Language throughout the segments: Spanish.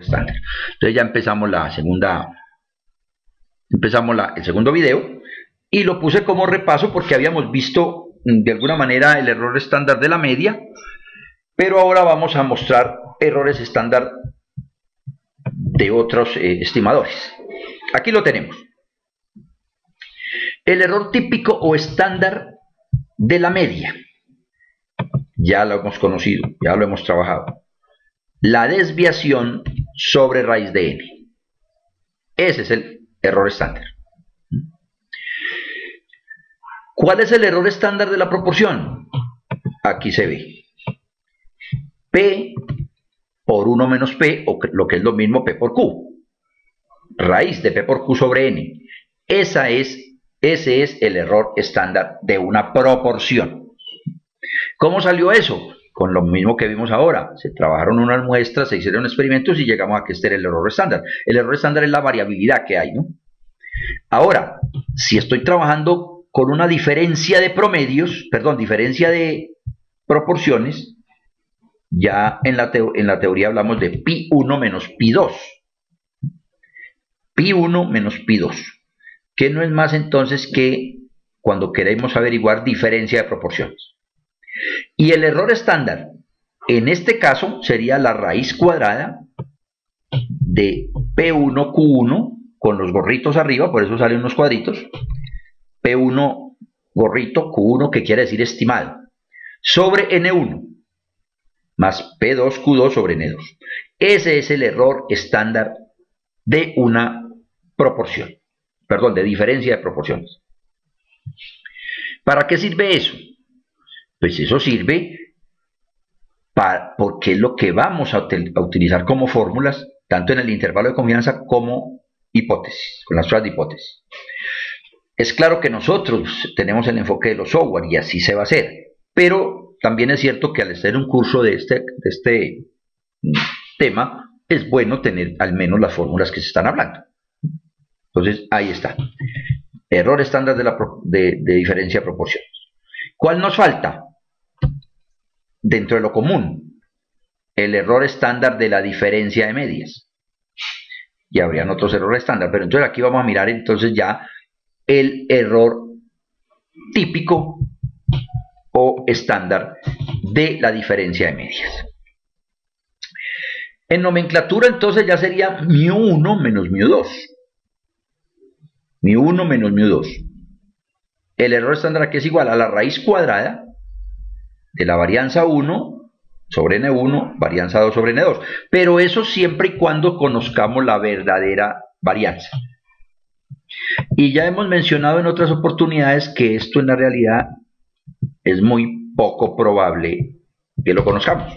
estándar. Entonces ya empezamos el segundo video y lo puse como repaso porque habíamos visto de alguna manera el error estándar de la media, pero ahora vamos a mostrar errores estándar de otros estimadores. Aquí lo tenemos. El error típico o estándar de la media. Ya lo hemos conocido, ya lo hemos trabajado. La desviación sobre raíz de n. Ese es el error estándar. ¿Cuál es el error estándar de la proporción? Aquí se ve. P por 1 menos P, o lo que es lo mismo P por Q. Raíz de P por Q sobre n. Ese es el error estándar de una proporción. ¿Cómo salió eso? Con lo mismo que vimos ahora. Se trabajaron unas muestras, se hicieron experimentos y llegamos a que este era el error estándar. El error estándar es la variabilidad que hay, ¿no? Ahora, si estoy trabajando con una diferencia de promedios, perdón, diferencia de proporciones, ya en la teoría hablamos de pi1 menos pi2. Pi1 menos pi2. Que no es más entonces que cuando queremos averiguar diferencia de proporciones. Y el error estándar, en este caso, sería la raíz cuadrada de P1Q1 con los gorritos arriba, por eso salen unos cuadritos. P1 gorrito, Q1, que quiere decir estimado, sobre N1, más P2Q2 sobre N2. Ese es el error estándar de una proporción, perdón, de diferencia de proporciones. ¿Para qué sirve eso? Pues eso sirve porque es lo que vamos a utilizar como fórmulas, tanto en el intervalo de confianza como hipótesis, con las pruebas de hipótesis. Es claro que nosotros tenemos el enfoque de los software y así se va a hacer, pero también es cierto que al hacer un curso de este tema, es bueno tener al menos las fórmulas que se están hablando. Entonces, ahí está. Error estándar de diferencia de proporciones. ¿Cuál nos falta? Dentro de lo común, el error estándar de la diferencia de medias. Y habrían otros errores estándar, pero entonces aquí vamos a mirar entonces ya el error típico o estándar de la diferencia de medias. En nomenclatura entonces ya sería μ1 menos μ2. μ1 menos μ2. El error estándar aquí es igual a la raíz cuadrada de la varianza 1 sobre N1, varianza 2 sobre N2. Pero eso siempre y cuando conozcamos la verdadera varianza. Y ya hemos mencionado en otras oportunidades que esto en la realidad es muy poco probable que lo conozcamos.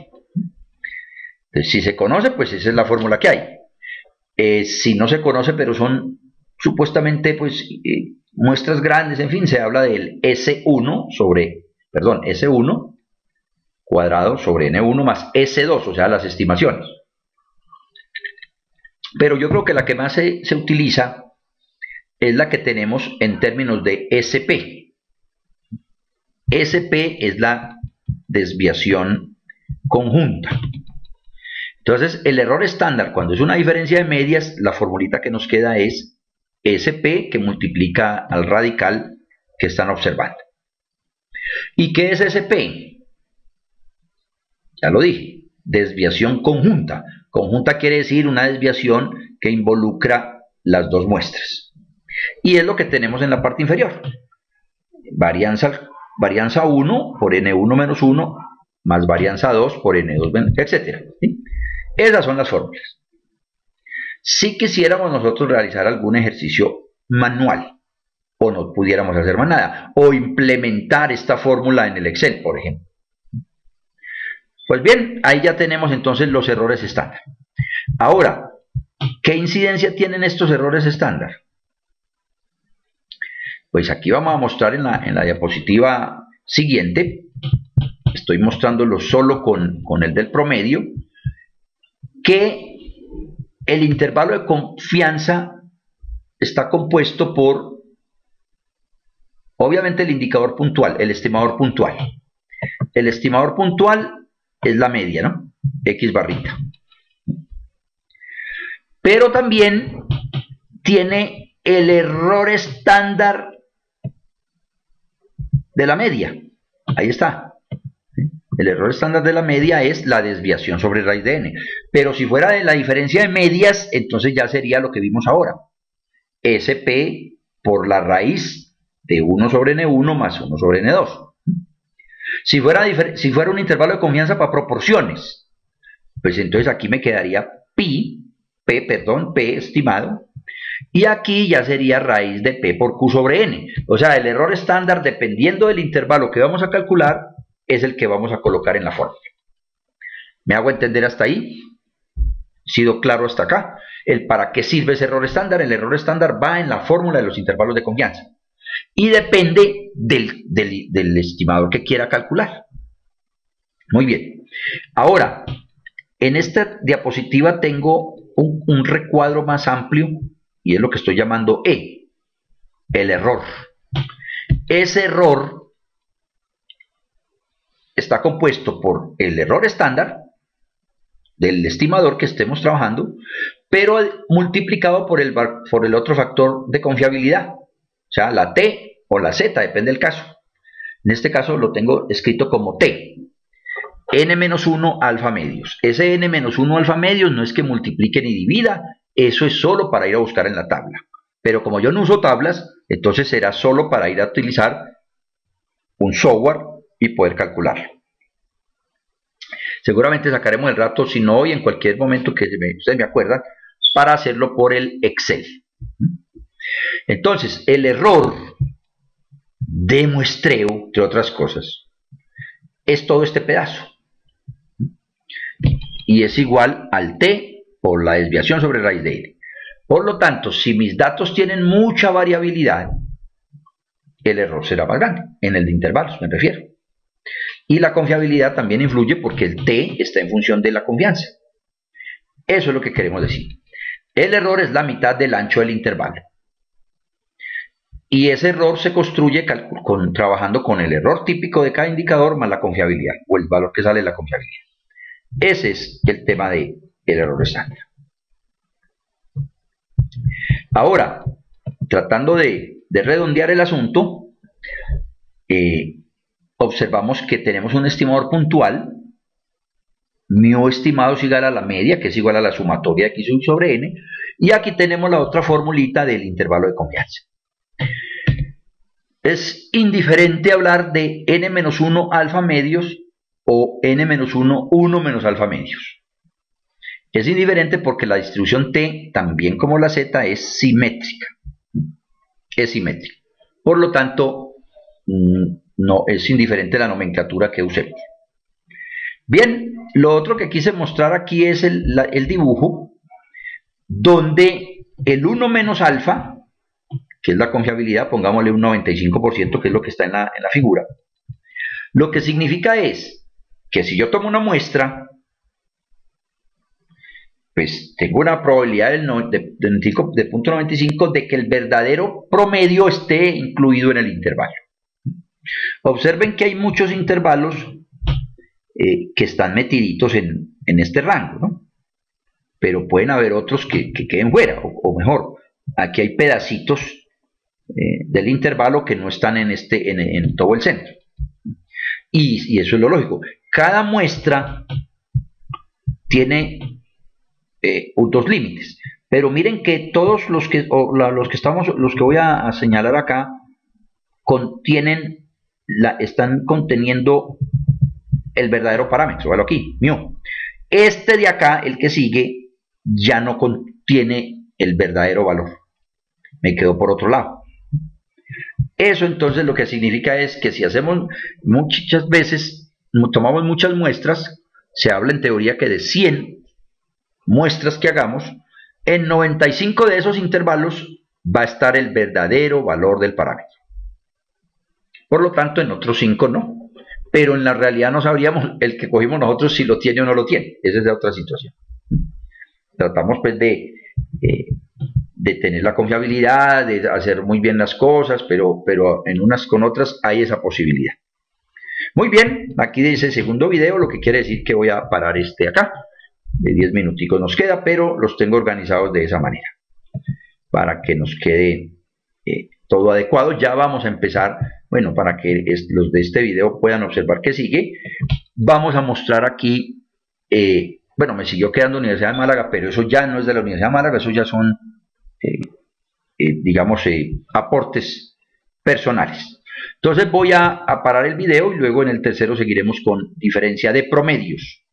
Entonces, si se conoce, pues esa es la fórmula que hay. Si no se conoce, pero son supuestamente pues muestras grandes, en fin, se habla del S1 cuadrado sobre N1 más S2, o sea, las estimaciones. Pero yo creo que la que más se utiliza es la que tenemos en términos de SP. SP es la desviación conjunta. Entonces, el error estándar, cuando es una diferencia de medias, la formulita que nos queda es SP que multiplica al radical que están observando. ¿Y qué es SP? Ya lo dije, desviación conjunta. Conjunta quiere decir una desviación que involucra las dos muestras. Y es lo que tenemos en la parte inferior. Varianza 1 por N1 menos 1 más varianza 2 por N2 menos, etc. ¿Sí? Esas son las fórmulas. Si quisiéramos nosotros realizar algún ejercicio manual, o no pudiéramos hacer más nada, o implementar esta fórmula en el Excel, por ejemplo. Pues bien, ahí ya tenemos entonces los errores estándar. Ahora, ¿qué incidencia tienen estos errores estándar? Pues aquí vamos a mostrar en la diapositiva siguiente, estoy mostrándolo solo con el del promedio, que el intervalo de confianza está compuesto por, obviamente, el indicador puntual, el estimador puntual. El estimador puntual es la media, ¿no? X barrita. Pero también tiene el error estándar de la media. Ahí está. El error estándar de la media es la desviación sobre raíz de n. Pero si fuera de la diferencia de medias, entonces ya sería lo que vimos ahora. SP por la raíz de 1 sobre n1 más 1 sobre n2. Si fuera un intervalo de confianza para proporciones, pues entonces aquí me quedaría P estimado, y aquí ya sería raíz de P por Q sobre N. O sea, el error estándar, dependiendo del intervalo que vamos a calcular, es el que vamos a colocar en la fórmula. ¿Me hago entender hasta ahí? ¿Sido claro hasta acá? ¿Para qué sirve ese error estándar? El error estándar va en la fórmula de los intervalos de confianza y depende del estimador que quiera calcular. Muy bien. Ahora, en esta diapositiva tengo un recuadro más amplio y es lo que estoy llamando E, el error. Ese error está compuesto por el error estándar del estimador que estemos trabajando, pero multiplicado por el otro factor de confiabilidad, o sea, la T o la Z, depende del caso. En este caso lo tengo escrito como T, n-1 alfa medios. Ese n-1 alfa medios no es que multiplique ni divida, eso es solo para ir a buscar en la tabla. Pero como yo no uso tablas, entonces será solo para ir a utilizar un software y poder calcularlo. Seguramente sacaremos el rato, si no hoy, en cualquier momento que ustedes me acuerdan, para hacerlo por el Excel. Entonces, el error de muestreo, entre otras cosas, es todo este pedazo. Y es igual al T por la desviación sobre raíz de L. Por lo tanto, si mis datos tienen mucha variabilidad, el error será más grande, en el de intervalos me refiero. Y la confiabilidad también influye porque el T está en función de la confianza. Eso es lo que queremos decir. El error es la mitad del ancho del intervalo. Y ese error se construye trabajando con el error típico de cada indicador más la confiabilidad, o el valor que sale de la confiabilidad. Ese es el tema del error estándar. Ahora, tratando de redondear el asunto, observamos que tenemos un estimador puntual, mu estimado es igual a la media, que es igual a la sumatoria de x sobre n, y aquí tenemos la otra formulita del intervalo de confianza. Es indiferente hablar de n-1 alfa medios o n-1, 1 menos alfa medios. Es indiferente porque la distribución T, también como la Z, es simétrica. Es simétrica. Por lo tanto, no es indiferente la nomenclatura que usemos. Bien, lo otro que quise mostrar aquí es el dibujo, donde el 1 menos alfa, que es la confiabilidad, pongámosle un 95%, que es lo que está en la figura, lo que significa es que si yo tomo una muestra, pues tengo una probabilidad de 0.95 de que el verdadero promedio esté incluido en el intervalo. Observen que hay muchos intervalos que están metiditos en este rango, ¿no? Pero pueden haber otros que queden fuera, o mejor, aquí hay pedacitos del intervalo que no están en todo el centro. Y eso es lo lógico. Cada muestra tiene dos límites, pero miren que todos los que voy a señalar acá están conteniendo el verdadero parámetro, ¿vale? Aquí, mu. Este de acá, el que sigue, ya no contiene el verdadero valor, me quedo por otro lado. Eso entonces lo que significa es que si hacemos muchas veces, tomamos muchas muestras, se habla en teoría que de 100 muestras que hagamos, en 95 de esos intervalos va a estar el verdadero valor del parámetro. Por lo tanto, en otros 5 no. Pero en la realidad no sabríamos el que cogimos nosotros si lo tiene o no lo tiene. Esa es otra situación. Tratamos pues de tener la confiabilidad, de hacer muy bien las cosas, pero en unas con otras hay esa posibilidad. Muy bien, aquí dice segundo video, lo que quiere decir que voy a parar acá. de 10 minuticos nos queda, pero los tengo organizados de esa manera, para que nos quede todo adecuado. Ya vamos a empezar, bueno, para que los de este video puedan observar que sigue, vamos a mostrar aquí, bueno, me siguió quedando Universidad de Málaga, pero eso ya no es de la Universidad de Málaga, eso ya son, digamos, aportes personales. Entonces voy a parar el video y luego en el tercero seguiremos con diferencia de promedios.